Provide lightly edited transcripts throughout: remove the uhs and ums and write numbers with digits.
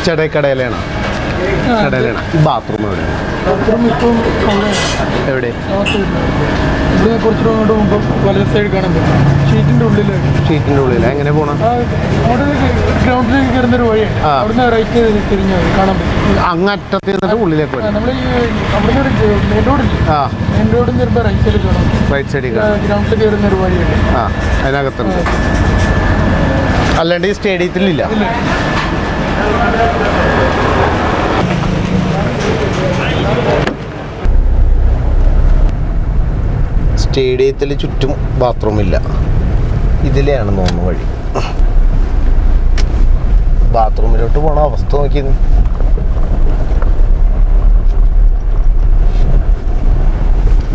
കടയിലാണ് ബാത്റൂം എവിടെ ഇവിടെ കുറച്ചുകൂടെ അങ്ങോട്ട് പോകുമ്പോൾ വലത് സൈഡ് കാണാൻ പറ്റും. ഷീറ്റിൻ്റെ ഉള്ളിൽ എങ്ങനെ പോകണം? ഗ്രൗണ്ടിലേക്ക് കയറുന്നൊരു വഴിയാണ്. അവിടുന്ന് റൈറ്റ് തിരിഞ്ഞ് കാണാൻ പറ്റും. അങ്ങറ്റത്ത് ഉള്ളിലേക്ക് നമ്മൾ അവിടുന്ന് ഒരു മെയിൻ റോഡിൽ നിന്ന് വരുമ്പോൾ റൈറ്റ് സൈഡ് കാണാം. ഗ്രൗണ്ടിൽ കയറുന്നൊരു വഴിയാണ്. അതിനകത്തുണ്ട്. അല്ലാണ്ട് ഈ സ്റ്റേഡിയത്തിലില്ല. സ്റ്റേഡിയത്തിൽ ചുറ്റും ബാത്റൂമില്ല. ഇതിലെയാണ് തോന്നുന്നു വഴി. ബാത്റൂമിലോട്ട് പോണ അവസ്ഥ നോക്കി.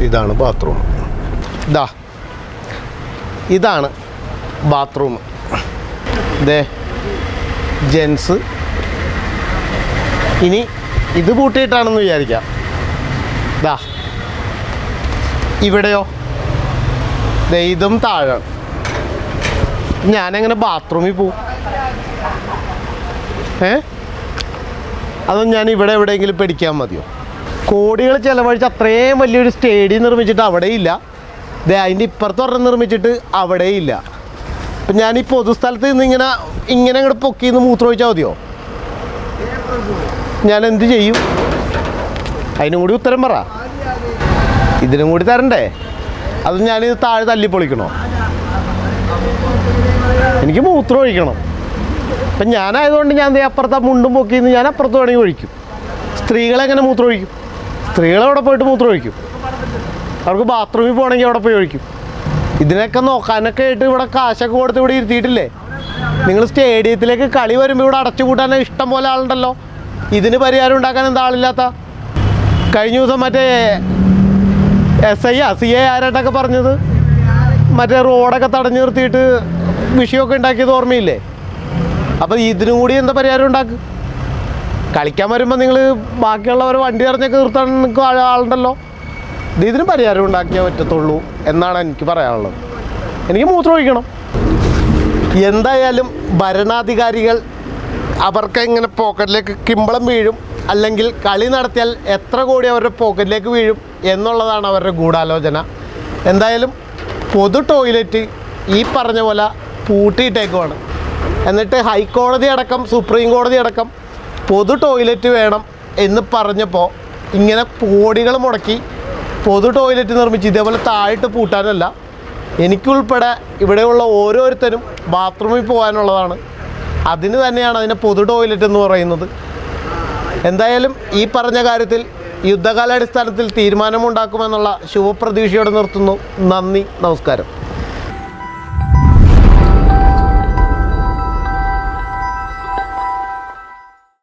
ഇതാണ് ബാത്റൂം. ഇതാണ് ബാത്റൂം. ദേ ജെൻസ്. ഇനി ഇത് പൂട്ടിയിട്ടാണെന്ന് വിചാരിക്കാം. ഇവിടെയോ ഇതും താഴാണ്. ഞാനെങ്ങനെ ബാത്റൂമിൽ പോവും? അതും ഞാൻ ഇവിടെ എവിടെയെങ്കിലും പഠിക്കാൻ മതിയോ? കോടികൾ ചിലവഴിച്ച് അത്രയും വലിയൊരു സ്റ്റേഡിയം നിർമ്മിച്ചിട്ട് അവിടെയില്ല. അതിൻ്റെ ഇപ്പുറത്ത് ഒരെണ്ണം നിർമ്മിച്ചിട്ട് അവിടെയില്ല. അപ്പം ഞാൻ ഈ പൊതുസ്ഥലത്ത് നിന്ന് ഇങ്ങനെ അങ്ങോട്ട് പൊക്കിന്ന് മൂത്രമൊഴിച്ചാൽ മതിയോ? ഞാൻ എന്ത് ചെയ്യും? അതിനും കൂടി ഉത്തരം പറ. ഇതിനും കൂടി തരണ്ടേ? അത് ഞാനിത് താഴെ തല്ലിപ്പൊളിക്കണോ? എനിക്ക് മൂത്രം ഒഴിക്കണം. അപ്പം ഞാനായതുകൊണ്ട് ഞാൻ അപ്പുറത്തെ മുണ്ടും പൊക്കിന്ന് ഞാൻ അപ്പുറത്ത് വേണമെങ്കിൽ ഒഴിക്കും. സ്ത്രീകളെങ്ങനെ മൂത്രം ഒഴിക്കും? സ്ത്രീകളവിടെ പോയിട്ട് മൂത്രം ഒഴിക്കും. അവർക്ക് ബാത്റൂമിൽ പോകണമെങ്കിൽ അവിടെ പോയി ഒഴിക്കും. ഇതിനൊക്കെ നോക്കാനൊക്കെ ആയിട്ട് ഇവിടെ കാശൊക്കെ കൊടുത്ത് ഇവിടെ ഇരുത്തിയിട്ടില്ലേ? നിങ്ങൾ സ്റ്റേഡിയത്തിലേക്ക് കളി വരുമ്പോൾ ഇവിടെ അടച്ചു കൂട്ടാൻ ഇഷ്ടം പോലെ ആളുണ്ടല്ലോ. ഇതിന് പരിഹാരം ഉണ്ടാക്കാൻ എന്താ ആളില്ലാത്ത? കഴിഞ്ഞ ദിവസം മറ്റേ SI ആരായിട്ടൊക്കെ പറഞ്ഞത് മറ്റേ റോഡൊക്കെ തടഞ്ഞു നിർത്തിയിട്ട് വിഷയമൊക്കെ ഉണ്ടാക്കിയത് ഓർമ്മയില്ലേ? അപ്പോൾ ഇതിനും കൂടി എന്താ പരിഹാരം ഉണ്ടാക്കുക? കളിക്കാൻ വരുമ്പോൾ നിങ്ങൾ ബാക്കിയുള്ളവർ വണ്ടി ഇറഞ്ഞൊക്കെ നിർത്താൻ നിങ്ങൾക്ക് ആളുണ്ടല്ലോ. ഇതിന് പരിഹാരം ഉണ്ടാക്കിയേ പറ്റത്തുള്ളൂ എന്നാണ് എനിക്ക് പറയാനുള്ളത്. എനിക്ക് മൂത്രം ഒഴിക്കണം. എന്തായാലും ഭരണാധികാരികൾ അവർക്ക് എങ്ങനെ പോക്കറ്റിലേക്ക് കിമ്പളം വീഴും, അല്ലെങ്കിൽ കളി നടത്തിയാൽ എത്ര കോടി അവരുടെ പോക്കറ്റിലേക്ക് വീഴും എന്നുള്ളതാണ് അവരുടെ ഗൂഢാലോചന. എന്തായാലും പൊതു ടോയ്ലറ്റ് ഈ പറഞ്ഞ പോലെ പൂട്ടിയിട്ടേക്കുവാണ്. എന്നിട്ട് ഹൈക്കോടതി അടക്കം സുപ്രീം കോടതി അടക്കം പൊതു ടോയ്ലറ്റ് വേണം എന്ന് പറഞ്ഞപ്പോൾ ഇങ്ങനെ കോടികൾ മുടക്കി പൊതു ടോയ്ലറ്റ് നിർമ്മിച്ച് ഇതേപോലെ താഴിട്ട് പൂട്ടാനല്ല, എനിക്കുൾപ്പെടെ ഇവിടെയുള്ള ഓരോരുത്തരും ബാത്റൂമിൽ പോകാനുള്ളതാണ്. അതിന് തന്നെയാണ് അതിനെ പൊതു ടോയ്ലറ്റ് എന്ന് പറയുന്നത്. എന്തായാലും ഈ പറഞ്ഞ കാര്യത്തിൽ യുദ്ധകാലാടിസ്ഥാനത്തിൽ തീരുമാനമുണ്ടാക്കുമെന്നുള്ള ശുഭപ്രതീക്ഷയോടെ നിർത്തുന്നു. നന്ദി, നമസ്കാരം.